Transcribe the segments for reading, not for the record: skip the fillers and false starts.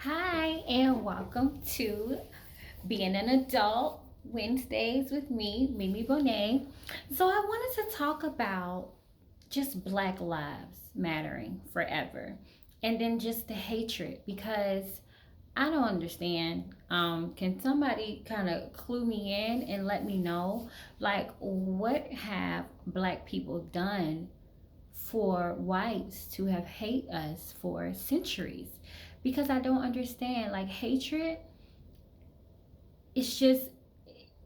Hi, and welcome to Being an Adult Wednesdays with me, Mimi Bonet. So, I wanted to talk about just Black lives mattering forever, and then just the hatred because I don't understand. Can somebody kind of clue me in and let me know, like, what have Black people done for whites to have hate us for centuries? Because I don't understand. Like, hatred, it's just,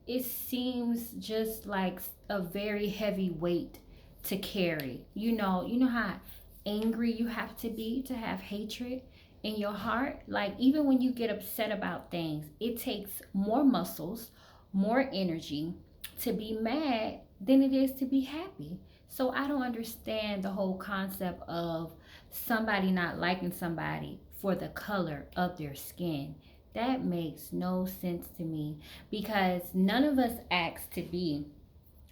it seems just like a very heavy weight to carry. You know how angry you have to be to have hatred in your heart. Like, even when you get upset about things, it takes more muscles, more energy to be mad than it is to be happy. So I don't understand the whole concept of somebody not liking somebody for the color of their skin. That makes no sense to me because none of us asked to be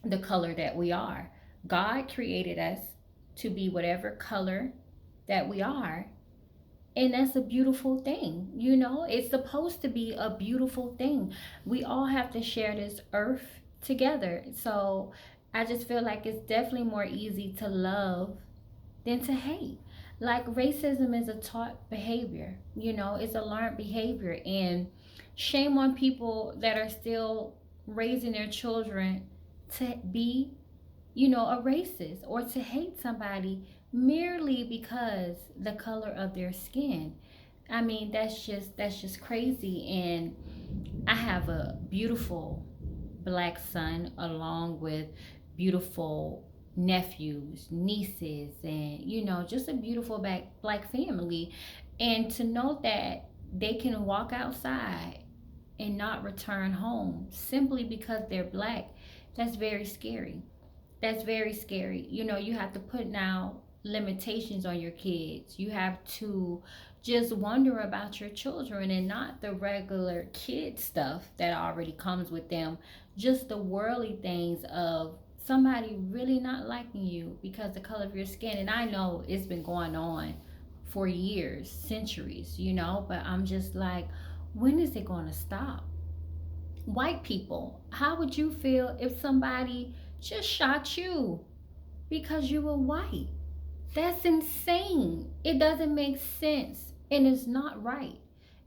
the color that we are. God created us to be whatever color that we are. And that's a beautiful thing. It's supposed to be a beautiful thing. We all have to share this earth together. So I just feel like it's definitely more easy to love than to hate. Like, racism is a taught behavior, it's a learned behavior. And shame on people that are still raising their children to be, a racist or to hate somebody merely because the color of their skin. I mean, that's just crazy. And I have a beautiful Black son along with beautiful nephews, nieces, and just a beautiful black family. And to know that they can walk outside and not return home simply because they're Black, that's very scary. That's very scary. You have to put now limitations on your kids. You have to just wonder about your children and not the regular kid stuff that already comes with them. Just the worldly things of somebody really not liking you because the color of your skin. And I know it's been going on for years, centuries, but I'm just like, when is it going to stop? White people, how would you feel if somebody just shot you because you were white? That's insane. It doesn't make sense and it's not right.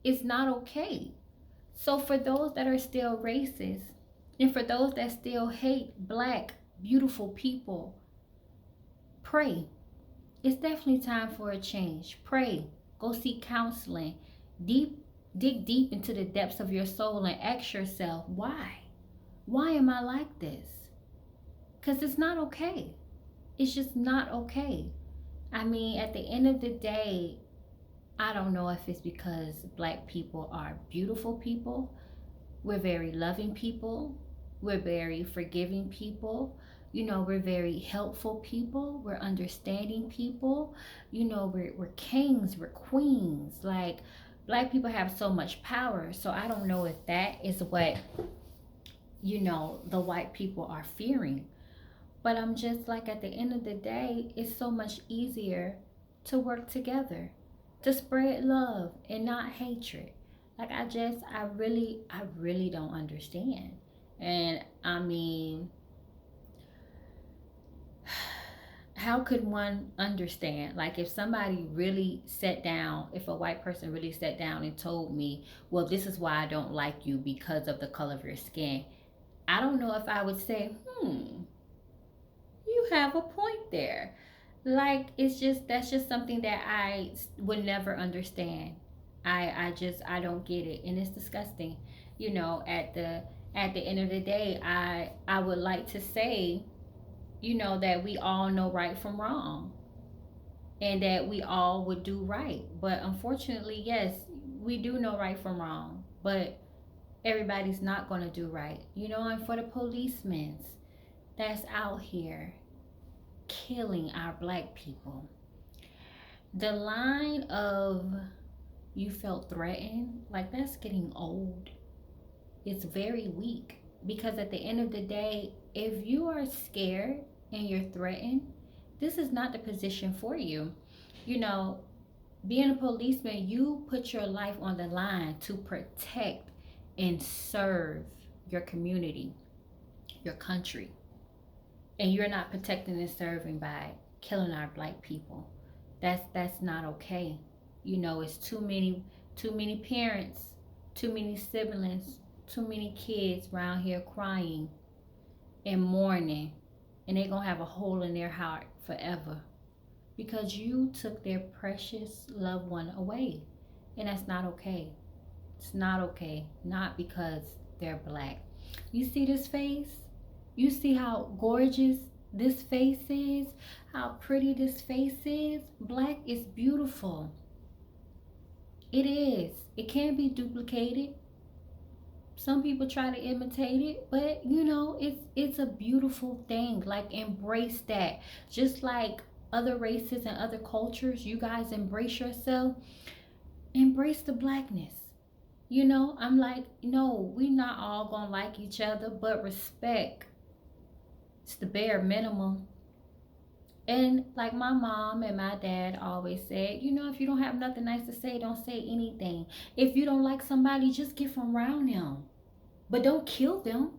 It's not okay. So, for those that are still racist and for those that still hate Black, beautiful people, pray. It's definitely time for a change. Pray. Go seek counseling. Deep Dig deep into the depths of your soul and ask yourself, why? Why am I like this? Cuz it's not okay. It's just not okay. I mean, at the end of the day, I don't know if it's because Black people are beautiful people. We're very loving people. We're very forgiving people. We're very helpful people. We're understanding people. We're kings, we're queens. Like, Black people have so much power. So I don't know if that is what, the white people are fearing. But I'm just like, at the end of the day, it's so much easier to work together, to spread love and not hatred. Like, I really don't understand. And I mean, how could one understand? Like, if somebody really sat down, if a white person really sat down and told me, well, this is why I don't like you because of the color of your skin, I don't know if I would say, you have a point there. Like, that's just something that I would never understand. I don't get it, and it's disgusting. At the end of the day, I would like to say, that we all know right from wrong and that we all would do right. But unfortunately, yes, we do know right from wrong, but everybody's not going to do right. And for the policemen that's out here killing our Black people, the line of you felt threatened, like, that's getting old. It's very weak because at the end of the day, if you are scared and you're threatened, this is not the position for you. You know, Being a policeman, you put your life on the line to protect and serve your community, your country. And you're not protecting and serving by killing our black people. That's not okay. You know, it's too many parents, too many siblings, too many kids around here crying and mourning, and they're gonna have a hole in their heart forever because you took their precious loved one away. And that's not okay. It's not okay. Not because they're black. You see this face? You see how gorgeous this face is? How pretty this face is? Black is beautiful. It is. It can't be duplicated. Some people try to imitate it, but you know, it's a beautiful thing. Like, embrace that. Just like other races and other cultures, you guys embrace yourself. Embrace the blackness. You know, I'm like, no, we not all gonna like each other, but respect. It's the bare minimum. And like my mom and my dad always said, you know, if you don't have nothing nice to say, don't say anything. If you don't like somebody, just get from around them. But don't kill them.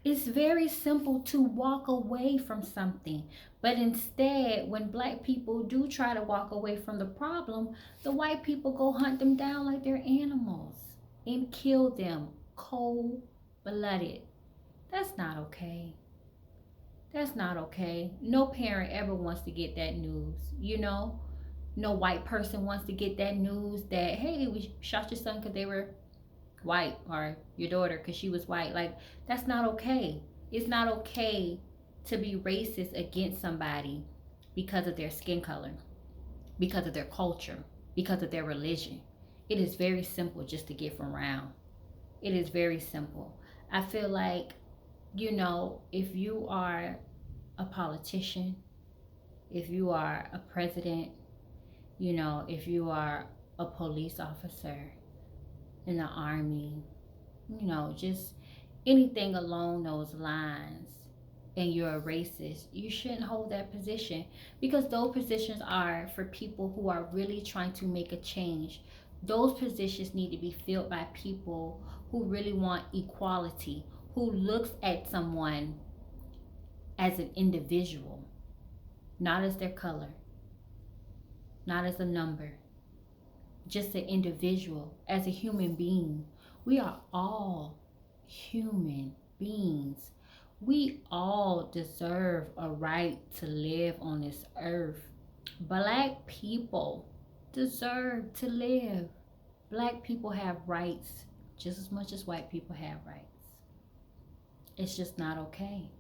It's very simple to walk away from something. But instead, when black people do try to walk away from the problem, the white people go hunt them down like they're animals and kill them cold blooded. That's not okay. That's not okay. No parent ever wants to get that news, you know? No white person wants to get that news that, hey, we shot your son because they were white, or your daughter because she was white. Like, that's not okay. It's not okay to be racist against somebody because of their skin color, because of their culture, because of their religion. It is very simple just to get from around. It is very simple. I feel like, you know, if you are a politician, if you are a president, you know, if you are a police officer in the army, you know, just anything along those lines, and you're a racist, you shouldn't hold that position, because those positions are for people who are really trying to make a change. Those positions need to be filled by people who really want equality, who looks at someone as an individual, not as their color, not as a number, just an individual, as a human being. We are all human beings. We all deserve a right to live on this earth. Black people deserve to live. Black people have rights just as much as white people have rights. It's just not okay.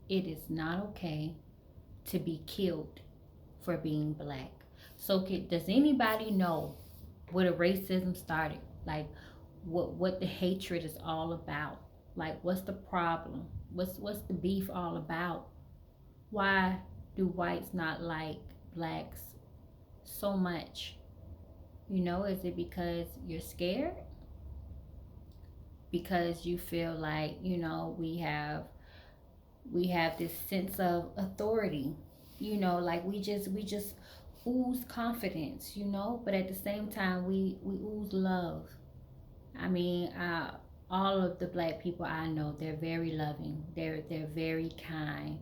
It is not okay to be killed for being black. So, does anybody know where the racism started? Like, what the hatred is all about? Like, what's the problem? What's the beef all about? Why do whites not like blacks so much? You know, is it because you're scared? Because you feel like, you know, we have this sense of authority, you know, like we just ooze confidence, you know, but at the same time we ooze love. I mean, all of the black people I know, they're very loving, they're very kind,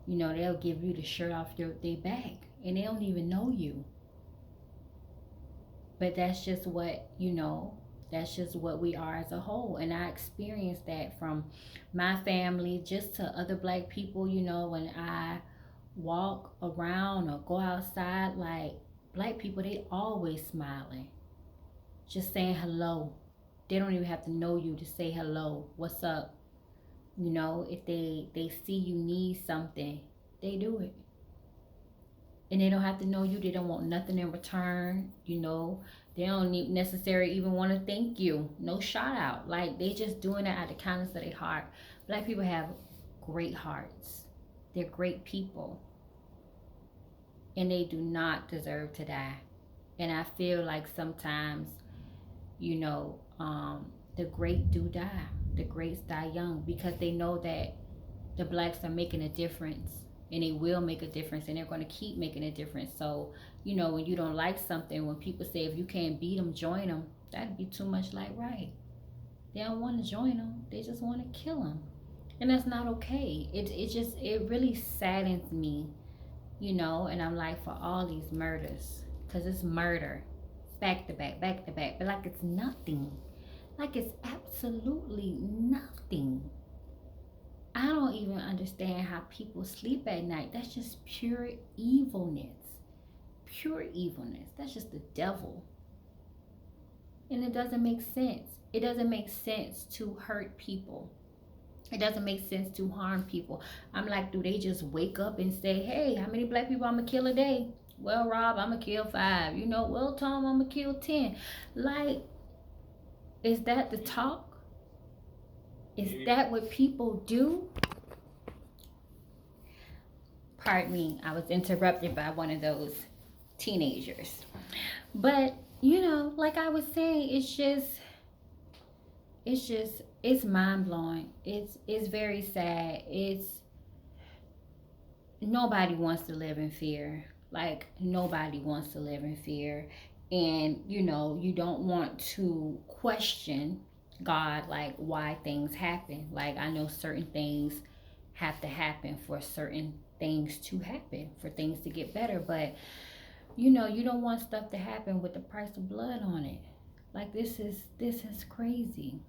you know, they'll give you the shirt off their back and they don't even know you. But that's just what, you know, that's just what we are as a whole. And I experienced that from my family just to other black people, you know, when I walk around or go outside, like, black people, they always smiling, just saying hello. They don't even have to know you to say hello, what's up. You know, if they see you need something, they do it. And they don't have to know you. They don't want nothing in return, you know. They don't need necessarily even want to thank you. No shout out. Like, they just doing it out of the kindness of their heart. Black people have great hearts. They're great people. And they do not deserve to die. And I feel like sometimes, you know, the great do die. The greats die young because they know that the blacks are making a difference and they will make a difference, and they're going to keep making a difference. So, you know, when you don't like something, when people say if you can't beat them, join them, that'd be too much like right. They don't want to join them, they just want to kill them. And that's not okay. It really saddens me, you know, and I'm like, for all these murders, because it's murder back to back, back to back, but like it's nothing. Like it's absolutely nothing. I don't even understand how people sleep at night. That's just pure evilness. Pure evilness. That's just the devil. And it doesn't make sense. It doesn't make sense to hurt people. It doesn't make sense to harm people. I'm like, do they just wake up and say, hey, how many black people I'm going to kill a day? Well, Rob, I'm going to kill 5. You know, well, Tom, I'm going to kill 10. Like, is that the talk? Is that what people do? Pardon me, I was interrupted by one of those teenagers. But, you know, like I was saying, it's mind blowing. It's very sad. It's nobody wants to live in fear. Like nobody wants to live in fear. And you know, you don't want to question God, like why things happen. Like I know certain things have to happen for certain things to happen, for things to get better, but you know, you don't want stuff to happen with the price of blood on it. Like this is crazy.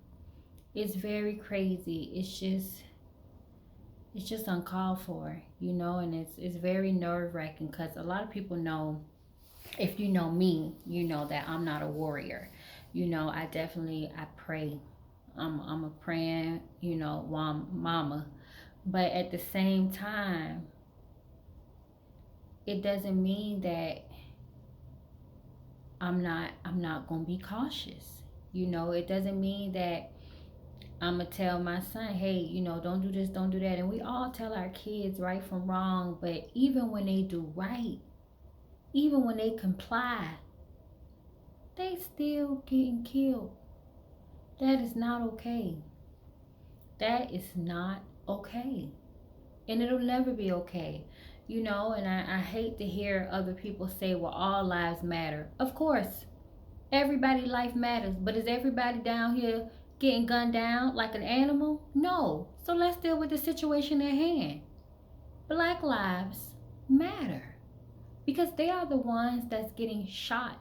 It's very crazy. It's just uncalled for, you know, and it's very nerve wracking because a lot of people know, if you know me, you know that I'm not a warrior. You know, I pray. I'm a praying, you know, mama. But at the same time, it doesn't mean that I'm not gonna be cautious. You know, it doesn't mean that I'm gonna tell my son, hey, you know, don't do this, don't do that. And we all tell our kids right from wrong, but even when they do right, even when they comply, they still getting killed. That is not okay. That is not okay. And it'll never be okay. You know, and I hate to hear other people say, well, all lives matter. Of course, everybody life matters, but is everybody down here getting gunned down like an animal? No. So let's deal with the situation at hand. Black lives matter because they are the ones that's getting shot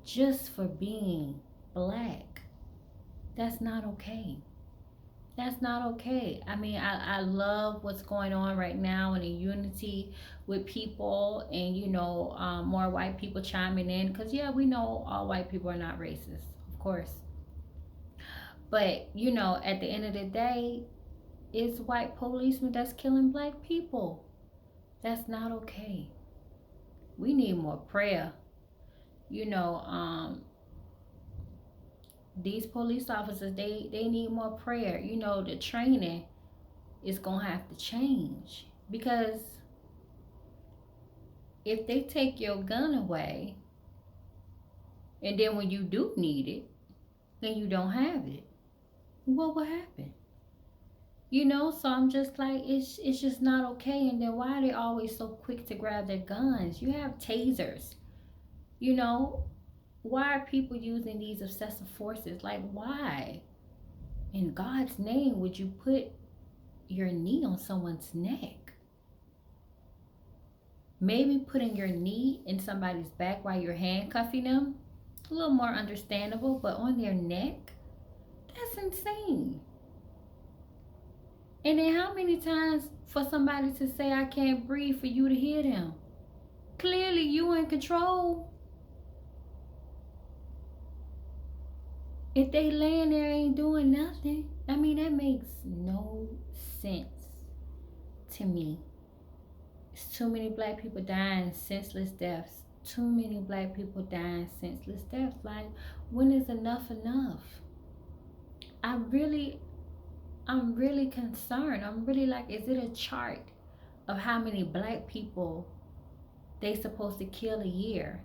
just for being black. That's not okay. That's not okay. I mean, I love what's going on right now and the unity with people, and you know, more white people chiming in because yeah, we know all white people are not racist, of course. But you know, at the end of the day, it's white policemen that's killing black people. That's not okay. We need more prayer. You know, these police officers, they need more prayer. You know, the training is gonna have to change because if they take your gun away and then when you do need it, then you don't have it, what will happen? You know, so I'm just like, it's just not okay. And then why are they always so quick to grab their guns? You have tasers. You know, why are people using these excessive forces? Like, why? In God's name, would you put your knee on someone's neck? Maybe putting your knee in somebody's back while you're handcuffing them, a little more understandable, but on their neck? That's insane. And then how many times for somebody to say, I can't breathe, for you to hear them? Clearly, you in control. If they laying there ain't doing nothing, I mean, that makes no sense to me. It's too many black people dying senseless deaths. Too many black people dying senseless deaths. Like, when is enough enough? I really, I'm really concerned. I'm really like, is it a chart of how many black people they supposed to kill a year?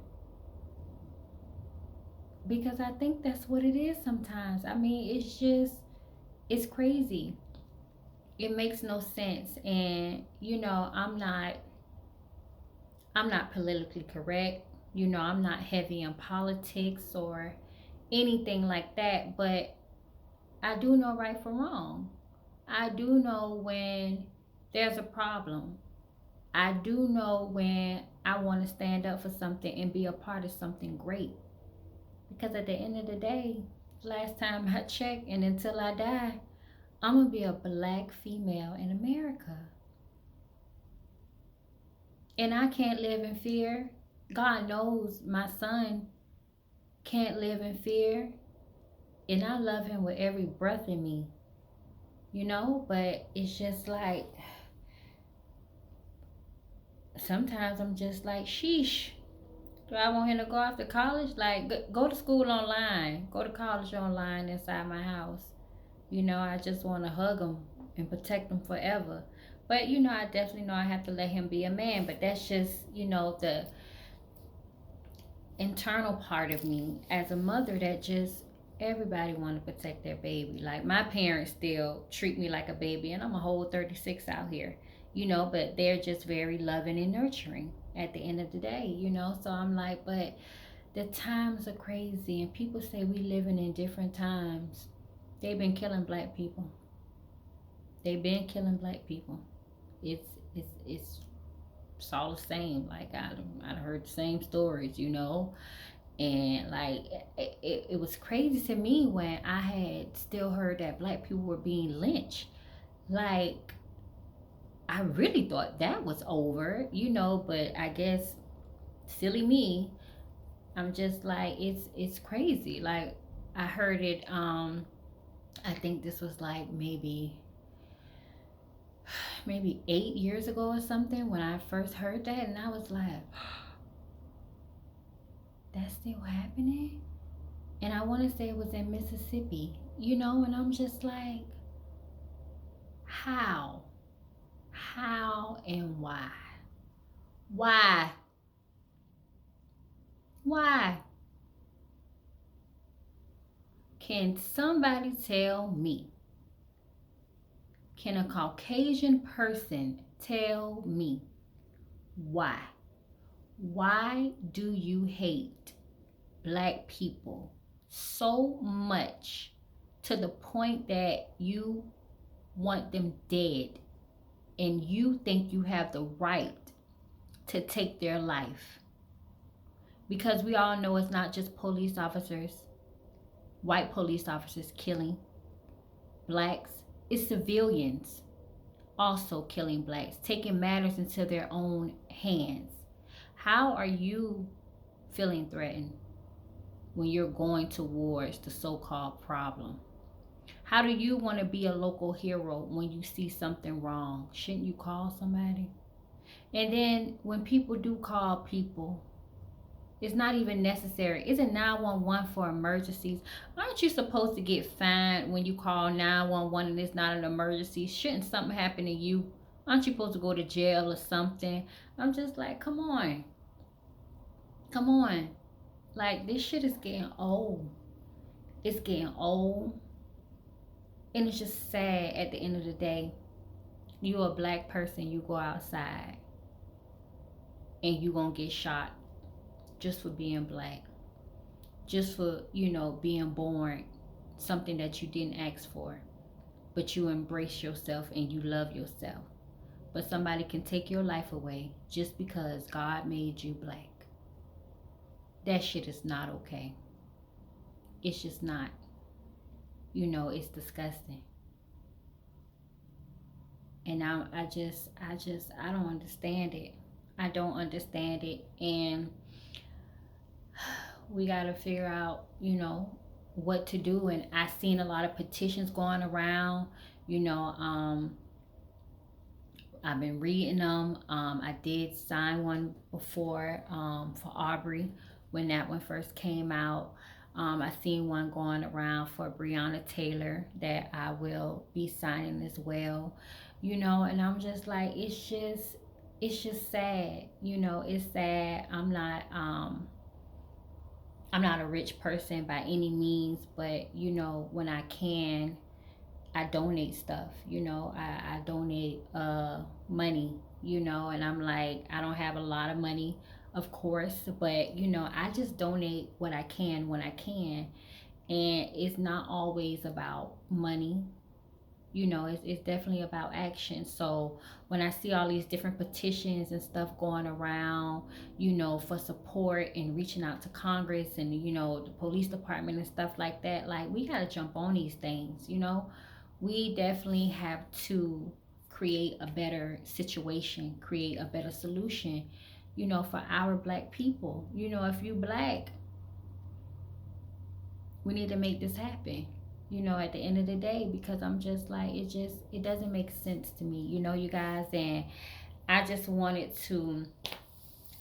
Because I think that's what it is sometimes. I mean, it's crazy. It makes no sense. And I'm not politically correct. I'm not heavy in politics or anything like that, but I do know right from wrong. I do know when there's a problem. I do know when I want to stand up for something and be a part of something great. Because at the end of the day, last time I checked and until I die, I'm going to be a black female in America. And I can't live in fear. God knows my son can't live in fear. And I love him with every breath in me, But it's just like sometimes I'm just like, sheesh. Do I want him to go off to college? Like, go to school online, go to college online inside my house. I just want to hug him and protect him forever. But, I definitely know I have to let him be a man. But that's just, the internal part of me as a mother that just everybody want to protect their baby. Like my parents still treat me like a baby, and I'm a whole 36 out here, but they're just very loving and nurturing at the end of the day, So I'm like, but the times are crazy, and people say we living in different times. They've been killing black people. They've been killing black people. It's all the same. Like I heard the same stories. And like it was crazy to me when I had still heard that black people were being lynched. Like I really thought that was over, but I guess silly me, I'm just like it's crazy. Like I heard it I think this was like maybe 8 years ago or something when I first heard that, and I was like, that's still happening? And I want to say it was in Mississippi, and I'm just like, how? How and why? Why? Why? Can somebody tell me? Can a Caucasian person tell me why? Why do you hate black people so much to the point that you want them dead and you think you have the right to take their life? Because we all know it's not just police officers, white police officers killing blacks, it's civilians also killing blacks, taking matters into their own hands. How are you feeling threatened when you're going towards the so called problem? How do you want to be a local hero when you see something wrong? Shouldn't you call somebody? And then when people do call people, it's not even necessary. Isn't 911 for emergencies? Aren't you supposed to get fined when you call 911 and it's not an emergency? Shouldn't something happen to you? Aren't you supposed to go to jail or something? I'm just like, come on. Come on. Like, this shit is getting old. It's getting old. And it's just sad at the end of the day. You're a black person, you go outside and you gonna get shot just for being black, just for being born something that you didn't ask for, but you embrace yourself and you love yourself. But somebody can take your life away just because God made you black. That shit is not okay. It's just not. It's disgusting. And I don't understand it. I don't understand it. And we got to figure out, what to do. And I seen a lot of petitions going around, you know, I've been reading them. I did sign one before for Aubrey when that one first came out. I seen one going around for Breonna Taylor that I will be signing as well. And I'm just like, it's just sad. It's sad. I'm not a rich person by any means, but when I can, I donate stuff, I donate money, and I'm like, I don't have a lot of money, of course, but I just donate what I can when I can. And it's not always about money. It's definitely about action. So when I see all these different petitions and stuff going around, for support and reaching out to Congress and the police department and stuff like that, like, we got to jump on these things. We definitely have to create a better situation, create a better solution, for our black people. If you black, we need to make this happen, at the end of the day, because I'm just like, it doesn't make sense to me, you guys. And I just wanted to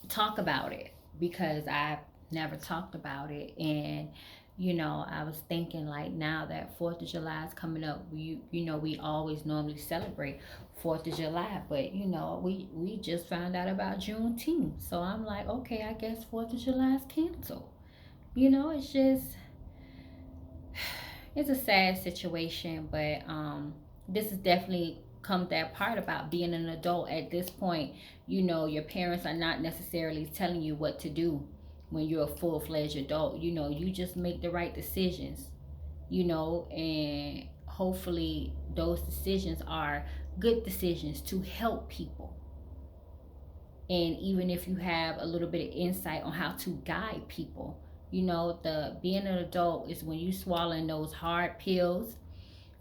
talk about it because I've never talked about it. And I was thinking, like, now that 4th of July is coming up, we always normally celebrate 4th of July, but we just found out about Juneteenth. So I'm like, okay, I guess 4th of July is canceled. It's just, it's a sad situation. But this is definitely come that part about being an adult at this point. Your parents are not necessarily telling you what to do when you're a full-fledged adult. You just make the right decisions, and hopefully those decisions are good decisions to help people. And even if you have a little bit of insight on how to guide people, the being an adult is when you swallowing those hard pills,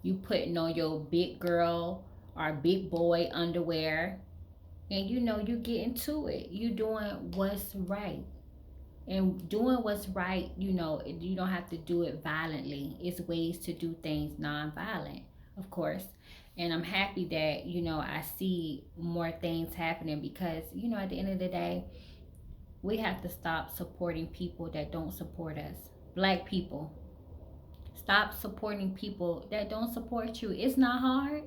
you putting on your big girl or big boy underwear, and you getting to it, you doing what's right. And doing what's right, you don't have to do it violently. It's ways to do things non-violent, of course. And I'm happy that I see more things happening, because at the end of the day, we have to stop supporting people that don't support us. Black people, stop supporting people that don't support you. It's not hard.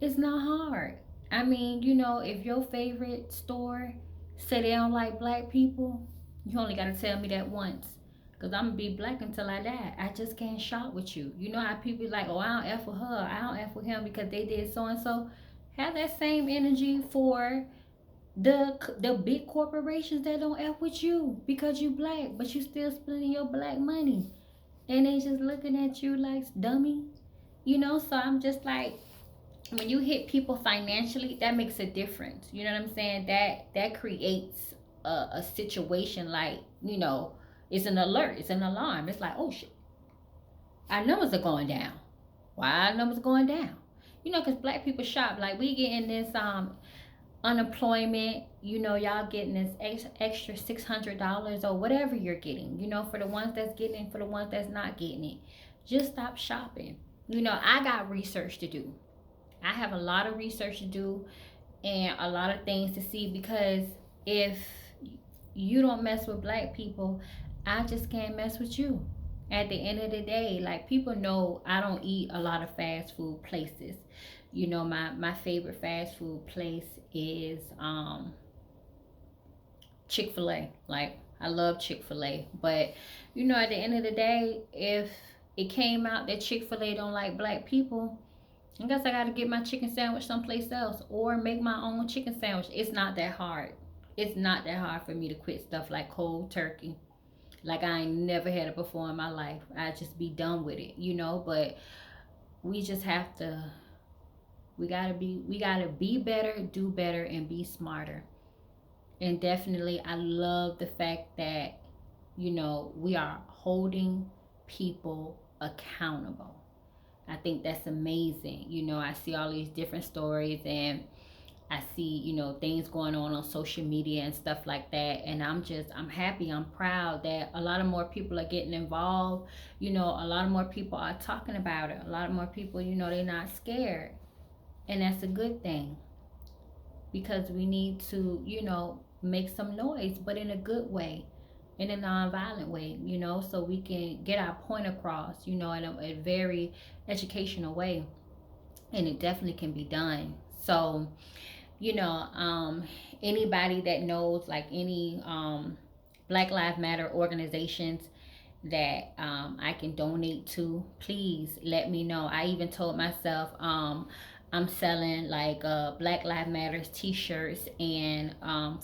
It's not hard. I mean, if your favorite store say they don't like black people, you only got to tell me that once. Because I'm going to be black until I die. I just can't shop with you. You know how people like, oh, I don't F with her. I don't F with him because they did so and so. Have that same energy for the big corporations that don't F with you because you black, but you still spending your black money. And they just looking at you like dummy. So I'm just like, when you hit people financially, that makes a difference. You know what I'm saying? That creates a situation, like, it's an alert, it's an alarm. It's like, oh shit, our numbers are going down. Why our numbers going down? Because black people shop. Like, we getting this unemployment. Y'all getting this extra $600 or whatever you're getting. For the ones that's getting it, for the ones that's not getting it, just stop shopping. I got research to do. I have a lot of research to do and a lot of things to see, because if you don't mess with black people, I just can't mess with you. At the end of the day, like, people know I don't eat a lot of fast food places. My favorite fast food place is Chick-fil-A. Like, I love Chick-fil-A. But at the end of the day, if it came out that Chick-fil-A don't like black people, I guess I gotta get my chicken sandwich someplace else or make my own chicken sandwich. It's not that hard. It's not that hard for me to quit stuff like cold turkey. Like, I ain't never had it before in my life. I just be done with it, But we just have to. We gotta be better, do better, and be smarter. And definitely, I love the fact that we are holding people accountable. I think that's amazing. I see all these different stories, and I see, things going on social media and stuff like that. And I'm happy, I'm proud that a lot of more people are getting involved. A lot of more people are talking about it. A lot of more people, they're not scared. And that's a good thing, because we need to, make some noise, but in a good way, in a non-violent way, so we can get our point across, in a very educational way. And it definitely can be done. So, you know, um, anybody that knows like any Black Lives Matter organizations, that I can donate to, please let me know. I even told myself I'm selling like Black Lives Matters t-shirts and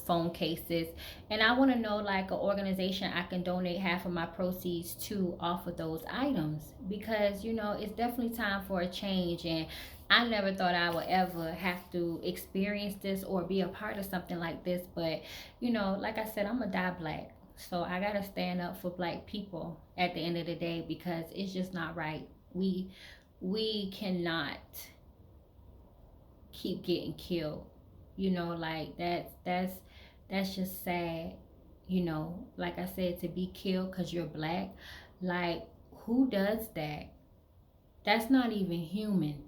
phone cases, and I want to know like an organization I can donate half of my proceeds to off of those items, because it's definitely time for a change. And I never thought I would ever have to experience this or be a part of something like this, but like I said, I'm gonna die black. So I gotta stand up for black people at the end of the day, because it's just not right. We cannot keep getting killed. Like that's just sad. Like I said, to be killed because you're black. Like, who does that? That's not even human.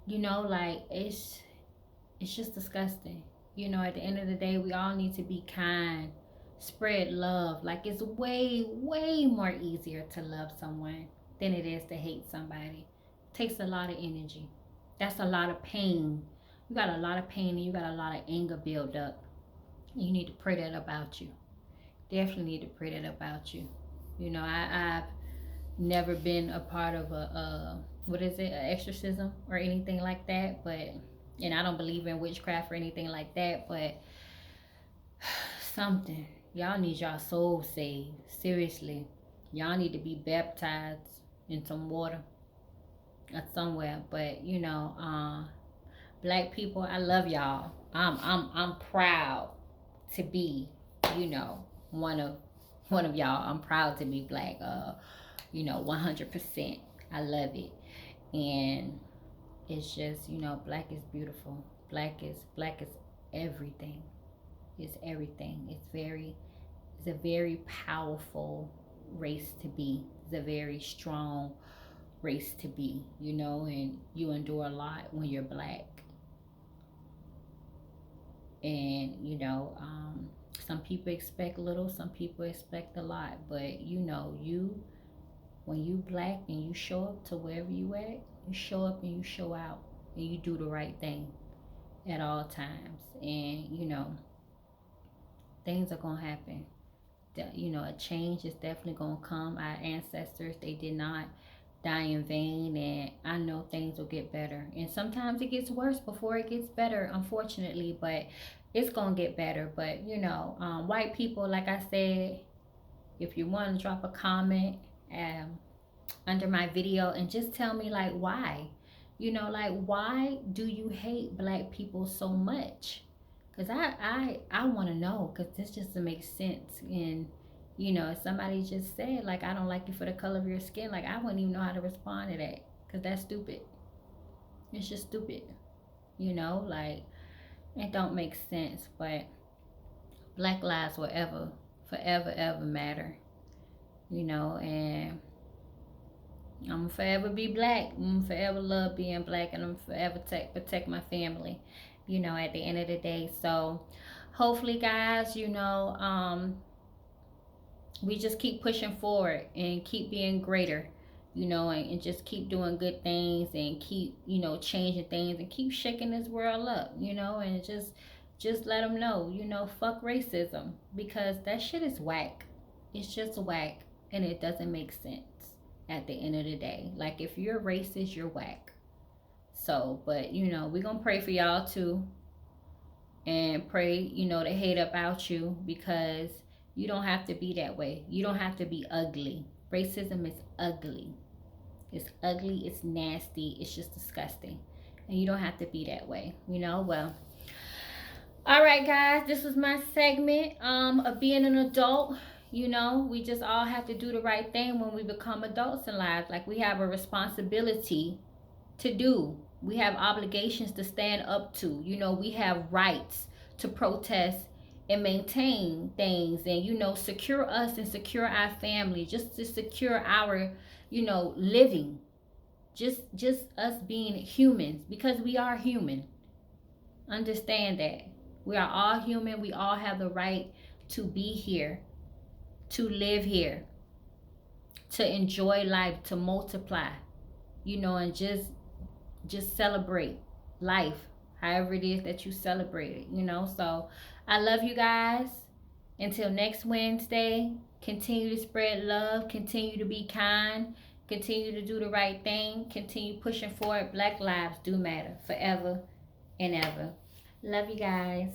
Like it's just disgusting. At the end of the day, we all need to be kind, spread love. Like, it's way, way more easier to love someone than it is to hate somebody. It takes a lot of energy. That's a lot of pain. You got a lot of pain and you got a lot of anger built up. You need to pray that about you. Definitely need to pray that about you. I've never been a part of a what is it, an exorcism or anything like that, but and I don't believe in witchcraft or anything like that, but something. Y'all need y'all soul saved. Seriously. Y'all need to be baptized in some water or somewhere. But black people, I love y'all. I'm proud to be, you know, one of one of y'all. I'm proud to be black. 100%. I love it. And it's just, black is beautiful. Black is everything. It's everything. It's a very powerful race to be. It's a very strong race to be, and you endure a lot when you're black. And some people expect little, some people expect a lot, but you when you black and you show up to wherever you at, you show up and you show out, and you do the right thing at all times. And things are gonna happen. A change is definitely gonna come. Our ancestors, they did not die in vain, and I know things will get better. And sometimes it gets worse before it gets better, unfortunately, but it's gonna get better. But white people, like I said, if you want to drop a comment um, under my video and just tell me like why, like why do you hate black people so much? Because I want to know, because this just doesn't make sense. And if somebody just said like, I don't like you for the color of your skin, like I wouldn't even know how to respond to that, because that's stupid. It's just stupid. Like, it don't make sense. But black lives will ever, forever, ever matter. And I'm forever be black. I'm forever love being black, and I'm forever protect my family. At the end of the day. So hopefully, guys, we just keep pushing forward and keep being greater. And just keep doing good things, and keep changing things, and keep shaking this world up. And just let them know, fuck racism, because that shit is whack. It's just whack, and it doesn't make sense at the end of the day. Like, if you're racist, you're whack. So, but we're gonna pray for y'all too, and pray, to hate about you, because you don't have to be that way. You don't have to be ugly. Racism is ugly. It's ugly, it's nasty, it's just disgusting. And you don't have to be that way. Well, all right, guys, this was my segment of being an adult. We just all have to do the right thing when we become adults in life. Like, we have a responsibility to do. We have obligations to stand up to. We have rights to protest and maintain things, and secure us and secure our family, just to secure our living, just us being humans, because we are human. Understand that we are all human. We all have the right to be here, to live here, to enjoy life, to multiply, and just celebrate life however it is that you celebrate it. So I love you guys. Until next Wednesday, Continue to spread love. Continue to be kind. Continue to do the right thing. Continue pushing forward. Black lives do matter forever and ever. Love you guys.